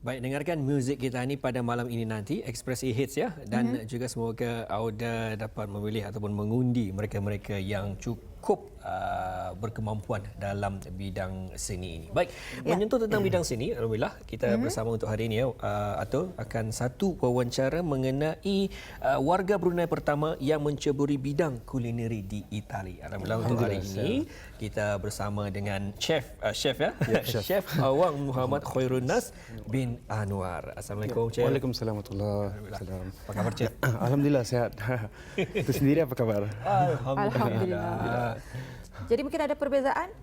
Baik, dengarkan muzik kita ni pada malam ini nanti, Ekspresi Hits ya. Dan juga semoga Auda dapat memilih ataupun mengundi mereka-mereka yang cukup berkemampuan dalam bidang seni ini. Baik, menyentuh tentang bidang seni, Alhamdulillah kita bersama untuk hari ini ya, Atul, akan satu wawancara mengenai warga Brunei pertama yang menceburi bidang kulineri di Itali. Alhamdulillah untuk hari ini kita bersama dengan chef ya, chef Awang Muhammad Khairun Nas bin Anwar. Assalamualaikum, Chef. Waalaikumsalam warahmatullahi wabarakatuh. Apa khabar, Chef? Alhamdulillah sehat. Itu sendiri apa kabar? Alhamdulillah. Jadi mungkin ada perbezaan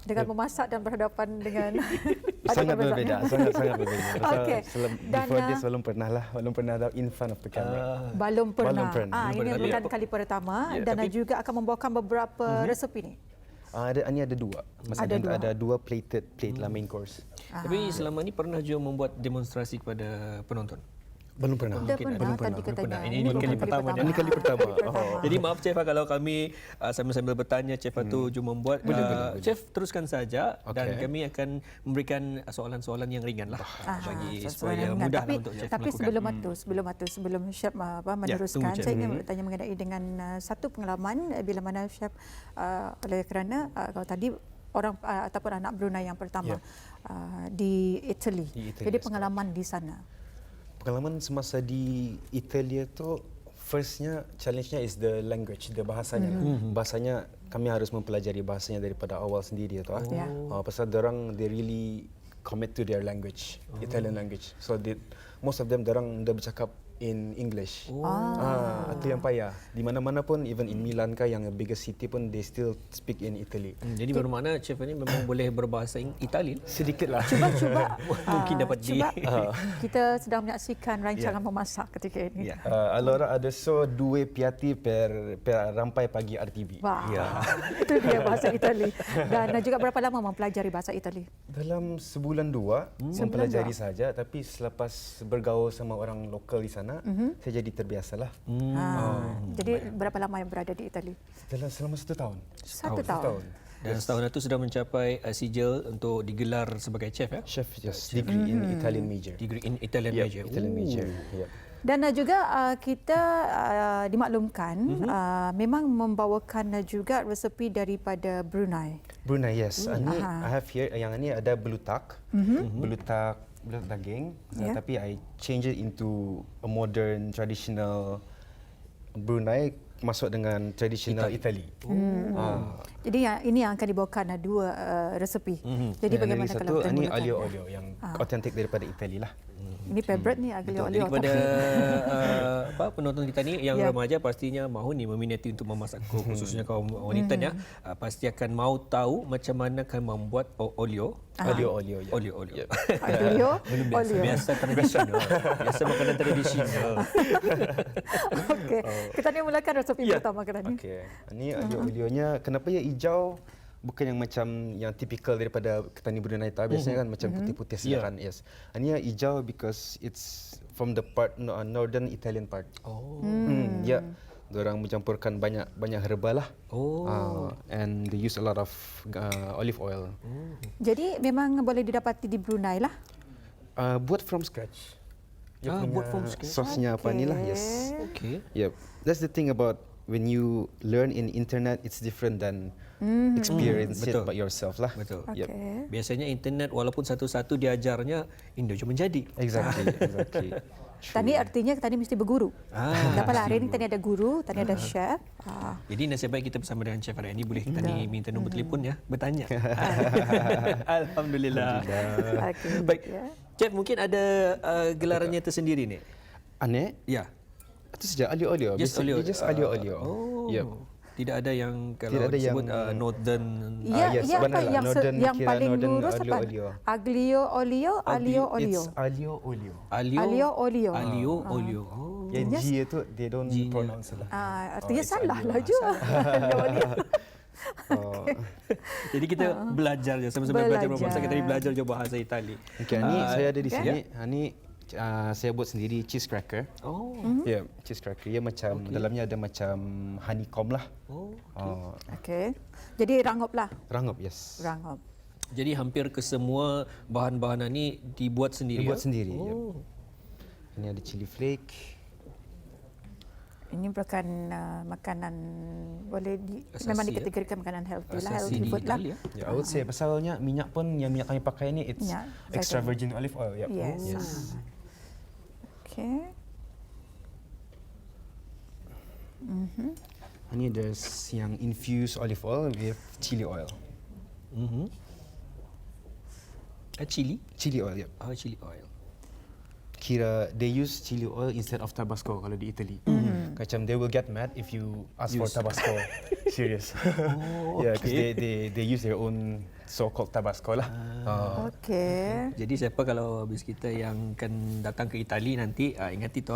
dengan memasak dan berhadapan dengan Sangat berbeza, sangat berbeza. Okey. Before this belum pernah ada in front of the camera. Belum pernah. Ini pernah. bukan kali pertama dan juga akan membawakan beberapa resepi ni. Ini ada dua. Ada dua plate lah main course. Tapi selama ni pernah juga membuat demonstrasi kepada penonton? Belum pernah. Belum pernah. Tadi katanya. Ini kali pertama. Ini kali pertama. Jadi maaf Chef kalau kami sambil-sambil bertanya Chef tu cuma membuat. Chef teruskan saja dan kami akan memberikan soalan-soalan yang ringan lah bagi supaya mudah lah untuk Chef tapi melakukan. sebelum Chef meneruskan, saya ingin bertanya mengenai dengan satu pengalaman bila mana Chef oleh kerana kalau tadi orang ataupun anak Brunei yang pertama di Italy. Jadi pengalaman di sana. Pengalaman semasa di Italia tu, firstnya challenge-nya is the language, the bahasanya. Bahasanya kami harus mempelajari bahasanya daripada awal sendiri tu. Pasal they really commit to their language, Italian language. So most of them dah bercakap in English. Itu yang payah. Di mana-mana pun, even in Milan kah yang biggest city pun, they still speak in Italy. Jadi bermakna Chef ni memang boleh berbahasa Itali? Sedikit lah. Cuba Mungkin dapat kita sedang menyaksikan rancangan memasak ketika ini. Allora adesso 2 piatti per rampai pagi RTV. Wah, itu dia bahasa Itali. Dan juga berapa lama mempelajari bahasa Itali? Dalam sebulan dua mempelajari saja, tapi selepas bergaul sama orang lokal di sana, saya jadi terbiasalah. Jadi berapa lama yang berada di Itali? Selama 1 tahun. 1 tahun. Dan setahun itu sudah mencapai sijil untuk digelar sebagai chef ya? Chef, yes. Degree in Italian major. Degree in Italian major. Italian major. Dan juga kita dimaklumkan memang membawakan juga resepi daripada Brunei. Brunei, yes. Ini I have here, yang ini ada belutak. Belutak daging, tapi I change it into a modern traditional Brunei masuk dengan traditional Italy. Jadi ini yang akan dibawakan dua resepi. Jadi bagaimana kalau kita ini aglio olio yang autentik daripada Italy lah. Ini favorite ni aglio olio. Jadi kepada penonton kita ni yang remaja pastinya mahu ni meminati untuk memasak khususnya kaum wanita ni pasti akan mau tahu macam mana akan membuat olio. Olio. Biasa tradisional. Biasa makanan tradisional. Okey. Kita ni mulakan resepi pertama kita ni. Okey. Ini aglio olionya kenapa ya hijau? Bukan yang macam yang typical daripada ketani Brunei tu. Biasanya kan macam putih-putih silakan. Yes. Ini hijau because it's from the part northern Italian part. Diorang mencampurkan banyak herba lah. And they use a lot of olive oil. Jadi memang boleh didapati di Brunei lah. Buat from scratch. Buat from scratch. Sosnya apa ni lah. Yes. Okay. Yep. That's the thing about when you learn in internet, it's different than experience it by yourself lah. Betul. Okay. Biasanya internet walaupun satu-satu diajarnya, Indo cuma menjadi. Exactly. Tadi artinya tadi mesti berguru. Dapatlah hari ini tadi ada guru, tadi ada chef. Jadi nasib baik kita bersama dengan Chef hari ini boleh kita ni minta nombor telefon ya, bertanya. Alhamdulillah. Okay. Baik. Chef mungkin ada gelarannya tersendiri ni. Aneh? Ya. Itu saja aglio olio. Just olio. Just aglio olio. Yep. Tidak ada yang kalau disebut northern. Apa yang paling lurus apa? Aglio olio, aglio olio. It's aglio olio. Aglio olio. Aglio olio. Yang G itu they don't pronounce lah. Artinya salah lah juga. Aglio olio. Jadi kita belajar je sama-sama belajar berbahasa. Kita belajar je bahasa Itali. Okey, ni saya ada di sini. Ini saya buat sendiri cheese cracker. Ya, cheese cracker. Dia macam dalamnya ada macam honeycomb lah. Okey. Jadi rangup lah. Rangup, yes. Rangup. Jadi hampir kesemua bahan-bahanan ni dibuat sendiri. Dibuat ya? sendiri. Ini ada chili flake. Ini merupakan makanan boleh Asasi, memang dikategorikan makanan healthy lah, Asasi healthy di food lah. Itali, ya? I would say pasalnya minyak pun yang minyak kami pakai ni it's Minyak extra zaitun. virgin olive oil. Yep. Yes. Okay. Ini ada yang infused olive oil with chili oil. Chili? Chili oil, yep. Chili oil. Kira they use chili oil instead of Tabasco kalau di Italy. Macam they will get mad if you ask for Tabasco. Serious. Yeah, because they use their own so-called Tabasco lah. Okay. Jadi siapa kalau habis kita yang akan datang ke Itali nanti ingat itu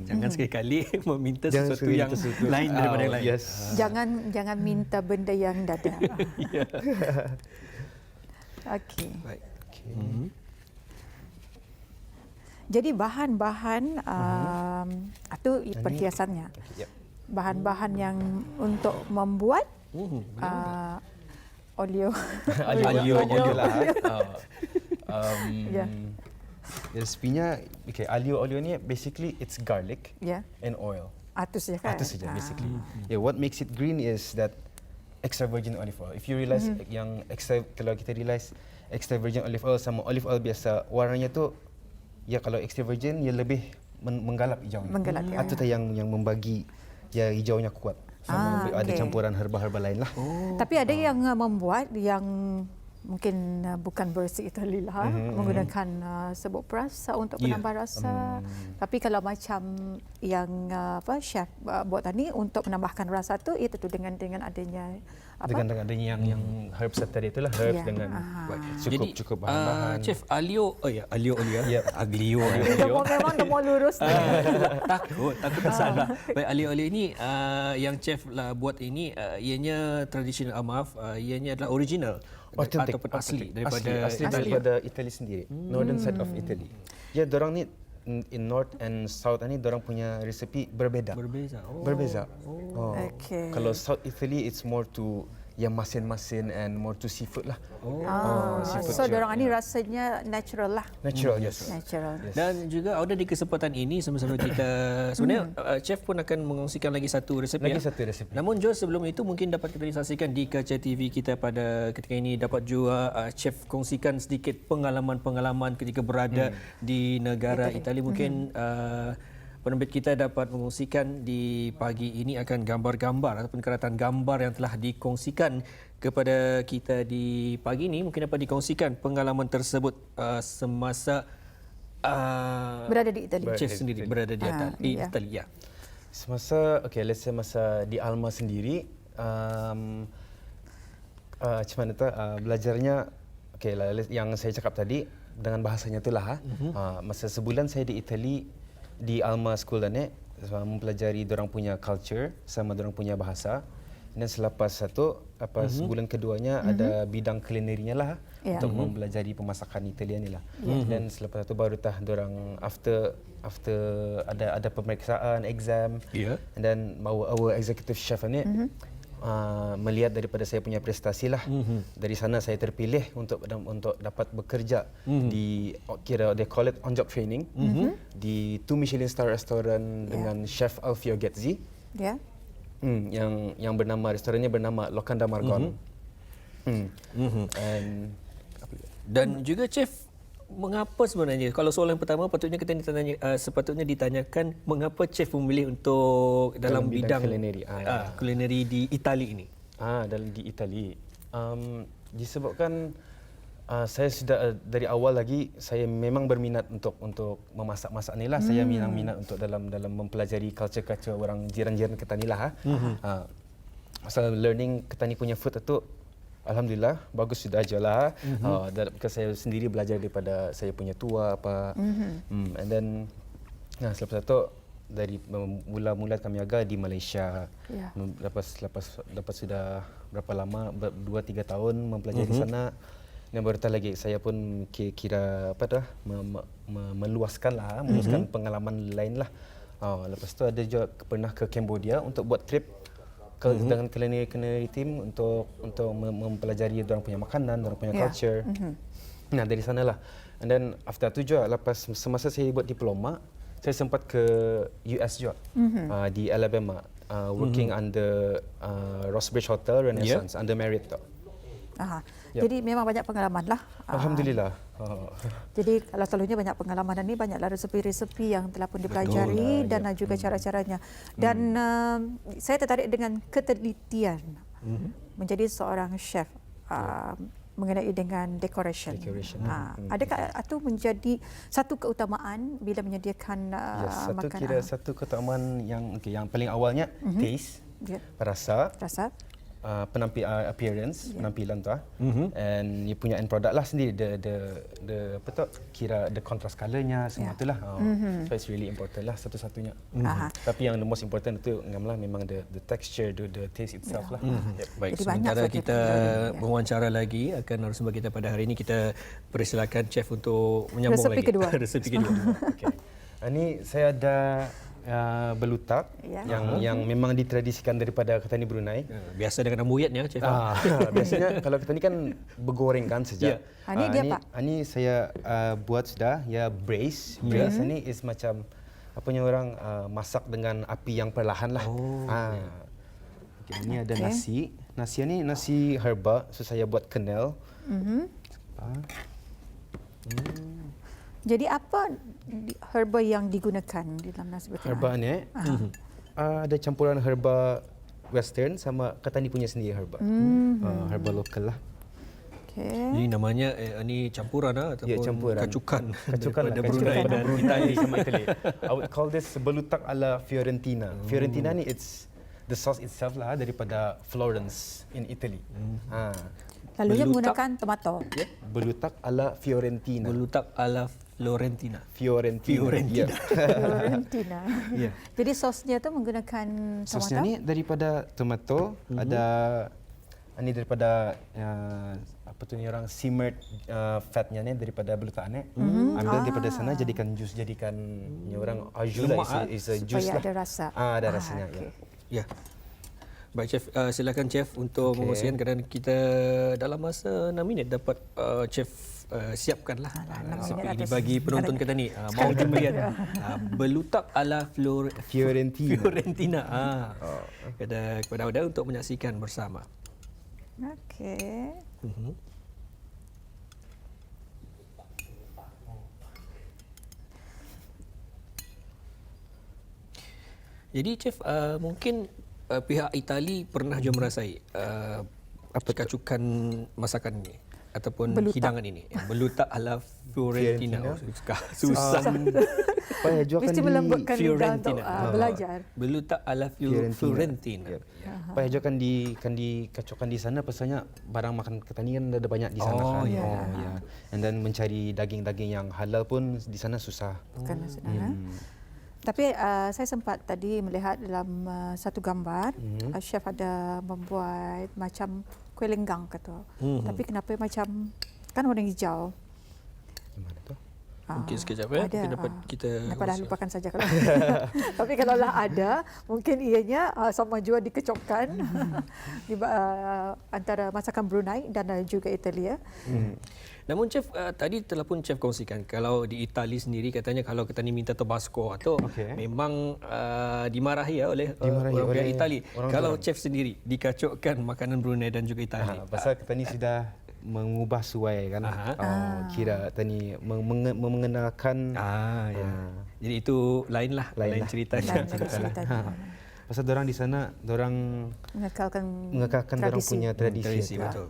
jangan sekali-kali meminta Jangan sesuatu sekali yang minta sesuatu. lain daripada yang lain. Yes. Jangan minta benda yang dah ada. Okay. Baik. Jadi bahan-bahan itu perhiasannya. Yep. Bahan-bahan yang untuk membuat olio. Alio lah. Ya. Resepinya, okay, alio ni basically it's garlic Ya. and oil. Itu saja kan? Itu saja basically. Yeah, what makes it green is that extra virgin olive oil. If you realize kalau kita realize extra virgin olive oil sama olive oil biasa, warnanya tu ya kalau extra virgin ia lebih menggalap hijaunya. Menggalap, ya. Itu yang membagi ya hijaunya kuat. Sama ada okey. campuran herba-herba lain lah. Tapi ada yang membuat yang mungkin bukan versi Itali lah, menggunakan serbuk perasa untuk penambah rasa. Tapi kalau macam yang chef buat tadi untuk menambahkan rasa tu, ia tentu dengan adanya Dengan adanya yang herbs tadi itulah herbs Ya. dengan Jadi, cukup bahan-bahan. Chef Alio, Alio ya. Aglio. memang dah mau lurus. takut salah. Baik, Alio ini yang chef lah buat ini ianya tradisional, ianya adalah original Authentic, ataupun asli daripada asli daripada Itali sendiri. Northern side of Italy. Ya, dorang ni in north and south ni dorang punya resepi berbeza. Berbeza. Okay. Kalau South Italy it's more to yang masin-masin and more to seafood lah. Seafood So je. dorang ni rasanya natural lah. Natural, yes. Natural. Dan juga Auda di kesempatan ini sama-sama kita sebenarnya chef pun akan mengongsikan lagi satu resepi. Lagi satu resepi. Namun Jos, sebelum itu mungkin dapat kita saksikan di Kaca TV kita pada ketika ini dapat juga chef kongsikan sedikit pengalaman-pengalaman ketika berada di negara Itali. Mungkin penerbit kita dapat mengongsikan di pagi ini akan gambar-gambar ataupun keratan gambar yang telah dikongsikan kepada kita di pagi ini. Mungkin dapat dikongsikan pengalaman tersebut semasa Berada di Itali. chef sendiri berada di ya. Itali. Ya. Semasa, let's say masa di Alma sendiri, macam mana tu, belajarnya, yang saya cakap tadi, dengan bahasanya itulah. Masa sebulan saya di Itali, di Alma School dan mempelajari dorang punya culture sama dorang punya bahasa. Dan selepas sebulan keduanya ada bidang kulinerinya lah untuk mempelajari pemasakan Italia ni lah. Dan selepas itu baru dorang after ada pemeriksaan, exam. And then our executive chef ni melihat daripada saya punya prestasi lah. Dari sana saya terpilih untuk dapat bekerja di they call it on job training di 2 Michelin star restaurant dengan chef Alfio Getzi. Ya. Yang restorannya bernama Locanda Margon. Dan juga chef, mengapa sebenarnya, kalau soalan pertama sepatutnya ditanyakan mengapa chef memilih untuk dalam bidang kulineri di Itali ini? Dalam di Itali. Disebabkan saya sudah dari awal lagi saya memang berminat untuk memasak-masak ni lah. Saya minat untuk dalam mempelajari culture orang jiran-jiran kita ni lah. Pasal learning kita ni punya food itu alhamdulillah bagus sudah aja lah. Saya sendiri belajar daripada saya punya tua apa. And then selepas itu dari mula-mula kami agak di Malaysia. Lepas sudah berapa lama 2-3 tahun mempelajari di sana. Dan baru lagi saya pun kira meluaskan pengalaman lain lah. Lepas tu ada juga pernah ke Cambodia untuk buat trip dengan culinary team untuk mempelajari orang punya makanan, orang punya culture. Nah, dari sanalah. And then after tu juga, lepas semasa saya buat diploma, saya sempat ke US juga, di Alabama, working under Rossbridge Hotel Renaissance, under Marriott tu. Jadi memang banyak pengalaman lah. Alhamdulillah. Jadi kalau selalunya banyak pengalaman dan ini banyaklah resepi-resepi yang telah pun dipelajari dan juga cara-caranya. Dan saya tertarik dengan ketelitian menjadi seorang chef mengenai dengan decoration. Adakah itu menjadi satu keutamaan bila menyediakan makanan? Satu keutamaan yang paling awalnya taste, rasa. Appearance, penampilan tu and you punya end product lah sendiri, the apa tu, kira the contrast colournya semua tu lah. So it's really important lah satu-satunya. Tapi yang the most important itu memang the texture, the taste itself lah. Baik, sementara kita mewawancara lagi akan narasumber kita pada hari ini, kita persilakan chef untuk menyambung resepi lagi kedua. resepi kedua. Okay. Ini saya ada belutak yang memang ditradisikan daripada Ketani Brunei. Biasa dengan ambuyatnya, chef. Biasanya kalau kita ni kan bergoreng kan sejak. Ini dia Pak. Ini saya buat sudah, ya braise. Braise ini is macam apanya orang masak dengan api yang perlahan lah. Okay, ini ada nasi. Nasi ini nasi herba, so saya buat kenel. Jadi apa herba yang digunakan di dalam nasi berkenaan? Herba ni ada campuran herba western sama Ketani punya sendiri herba. Herba lokal lah. Ini namanya ini campuran ataupun campuran. kacukan Kacukan Brunei dan Itali sama Itali. I would call this belutak ala Fiorentina. Fiorentina ni it's the sauce itself lah daripada Florence in Italy. Lalunya menggunakan tomato. Belutak ala Fiorentina. Belutak ala Florentina. Fiorentina. Fiorentina. Jadi sosnya tu menggunakan tomato. Sosnya ni daripada tomato, ada ini daripada apa tu ni orang simmered fatnya ni daripada belutak ni. Ambil daripada sana jadikan jus, jadikan ni orang ajula is a juice lah. Supaya ada rasa. Ada rasanya. Ya. Baik chef, silakan chef untuk menguruskan kerana kita dalam masa 6 minit dapat chef siapkanlah. Ini bagi penonton kita ni mau melihat belutak ala Fiorentina. Kepada anda untuk menyaksikan bersama. Okey. Jadi chef, mungkin pihak Itali pernah juga merasai kacukan masakan ini ataupun hidangan ini, belutak ala Fiorentina. Susah. Mesti melembutkan lidah untuk belajar. Belutak ala Fiorentina. Pak Hajo kan dikacaukan di sana, pasalnya barang makan Ketani kan ada banyak di sana kan. And then mencari daging-daging yang halal pun di sana susah. Bukanlah senang. Tapi saya sempat tadi melihat dalam satu gambar, chef ada membuat macam kuih lenggang kata. Tapi kenapa macam kan warna hijau? Mana tu? Mungkin sekejap ya. Kita dah lupakan saja kalau. Tapi kalau lah ada, mungkin ianya sama jua dikecokkan di antara masakan Brunei dan juga Italia. Namun chef, tadi telah pun chef kongsikan kalau di Itali sendiri katanya kalau kita ni minta tabasco atau memang dimarahi oleh orang pihak Itali. Kalau chef sendiri dikacaukan makanan Brunei dan juga Itali. Pasal kita ni sudah mengubah suai kan. Kira tadi mengenalkan jadi itu lain ceritanya. Pasal orang di sana orang mengekalkan orang punya tradisi. Betul.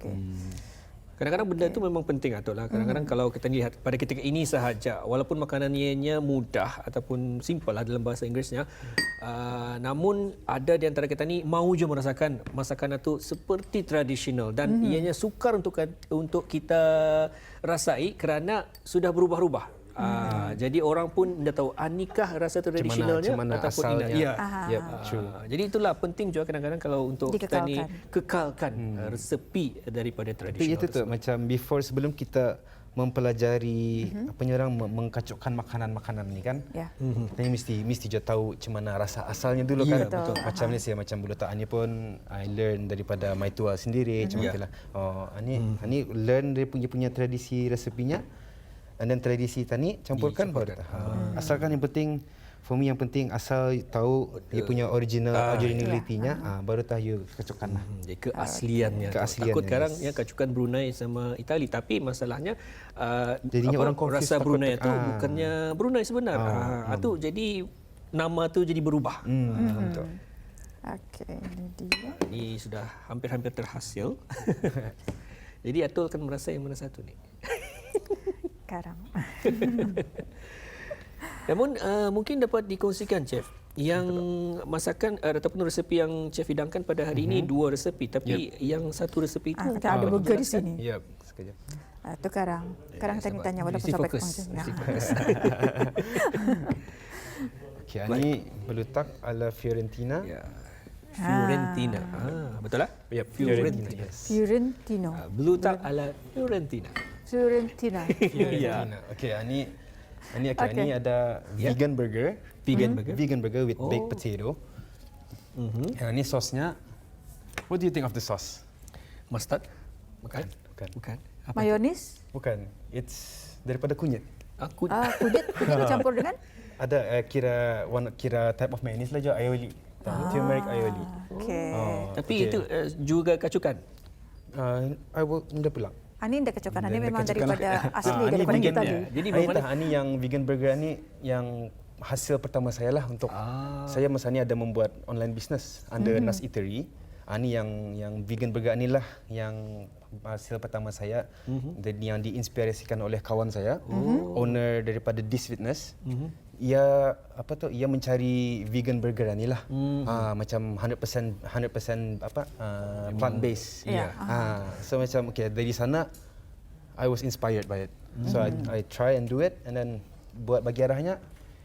Kadang-kadang benda itu memang penting Atuk lah. Kadang-kadang kalau kita lihat pada ketika ini sahaja, walaupun makanannya mudah ataupun simple lah dalam bahasa Inggerisnya, namun ada di antara kita ni mau je merasakan masakan itu seperti tradisional dan ianya sukar untuk kita rasai kerana sudah berubah-ubah. Jadi orang pun dah tahu nikah rasa tradisionalnya ataupun tidak. Jadi itulah penting juga kadang-kadang kalau untuk kita ni kekalkan resepi daripada tradisional. Itu tu macam sebelum kita mempelajari apa ni orang mengkacukkan makanan-makanan ni kan. Ya. Kita mesti je tahu macam mana rasa asalnya dulu Ya, kan. betul. Macam ni saya macam bulu tak ni pun I learn daripada my tua sendiri macam itulah. Oh, ani learn dari punya tradisi resepinya. And then tradisi tani campurkan baru dah. Asalkan yang penting for me yang penting asal tahu dia punya originality-nya baru tahu you kacukkan lah. Keasliannya. Keasliannya, Takut sekarang yes. ya kacukan Brunei sama Itali, tapi masalahnya Jadinya orang confused, rasa takut Brunei tu bukannya Brunei sebenar. Tu jadi nama tu jadi berubah. Betul. Okey, ini dia. Ini sudah hampir-hampir terhasil. Jadi Atul akan merasa yang mana satu ni? Sekarang. Namun mungkin dapat dikongsikan Chef yang masakan ataupun resepi yang Chef hidangkan pada hari ini dua resepi, tapi yang satu resepi itu Kita ada burger di sini. Ya, sekejap. Tu Karang. Karang tadi tanya walaupun Mesti sampai fokus. kepung Mesti je. fokus. Okey, ini belutak ala Fiorentina. Ya. Fiorentina. Betul lah? Ya, Fiorentina. Yes. Fiorentino. Belutak ala Fiorentina. Fiorentina. Fiorentina. Okey, ini ada vegan burger. Vegan burger. Vegan burger with baked potato. Yang ini sosnya. What do you think of the sauce? Mustard? Bukan. Bukan. Apa? Mayonis. Bukan. It's daripada kunyit. Aku Kunyit dicampur dengan Ada kira type of mayonnaise lah je, aioli. Turmeric aioli. okey. tapi itu juga kacukan. I will dah pulang. Ini dah kecokan. Ini Dah memang kecokan daripada lah. asli Ini daripada vegan kita dia. tadi. Jadi Ini bagaimana? ini yang vegan burger ni yang hasil pertama saya lah untuk saya masa ni ada membuat online business under Nas Eatery. Ini yang vegan burger ni lah yang hasil pertama saya dan yang diinspirasikan oleh kawan saya, owner daripada This Fitness. Ia ia mencari vegan burger ni lah. Macam 100% plant based. Ya. So macam dari sana I was inspired by it. So I try and do it and then buat bagi arahnya.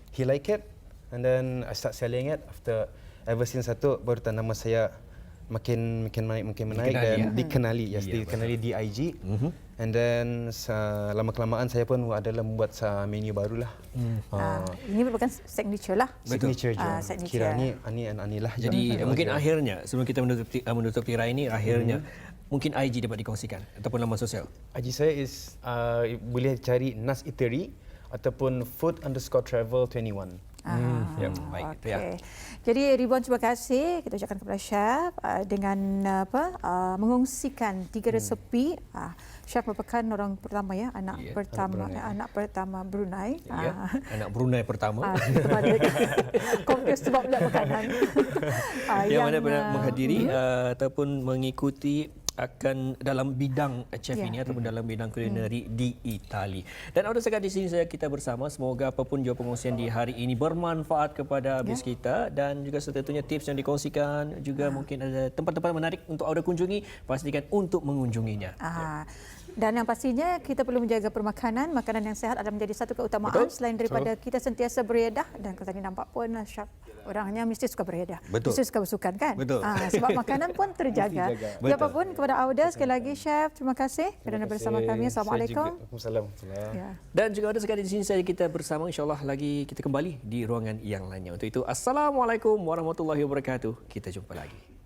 He like it and then I start selling it after ever since satu baru nama saya makin naik dan dikenali dikenali di IG. And then lama-kelamaan saya pun adalah membuat menu barulah. Ini merupakan signature lah. Signature je. Signature. Kira ni lah. Jadi mungkin akhirnya sebelum kita menutup tirai ini akhirnya mungkin IG dapat dikongsikan ataupun laman sosial. IG saya is boleh cari Nas Eatery ataupun food_travel21. Ya, baik itu ya. Okey. Jadi ribuan terima kasih kita ucapkan kepada Chef dengan mengongsikan 3 resepi. Chef merupakan orang pertama anak pertama Brunei. Anak Brunei pertama. Kepada confused sebab lihat makanan. yang mana pernah menghadiri ataupun mengikuti akan dalam bidang chef ini ataupun dalam bidang kulineri di Itali. Dan audio sekat di sini kita bersama. Semoga apapun jua pengongsian di hari ini bermanfaat kepada habis kita dan juga tentunya tips yang dikongsikan juga mungkin ada tempat-tempat menarik untuk audio kunjungi, pastikan untuk mengunjunginya. Dan yang pastinya kita perlu menjaga permakanan, makanan yang sihat adalah menjadi satu keutamaan selain daripada kita sentiasa beredah dan kalau tadi nampak pun Chef orangnya mesti suka beredah. Mesti suka bersukan kan? Sebab makanan pun terjaga. Ya apapun kepada Auda sekali lagi Chef terima kasih kerana bersama kami. Assalamualaikum. Waalaikumsalam. Dan juga ada sekali di sini saja kita bersama, insya-Allah lagi kita kembali di ruangan yang lainnya. Untuk itu assalamualaikum warahmatullahi wabarakatuh. Kita jumpa lagi.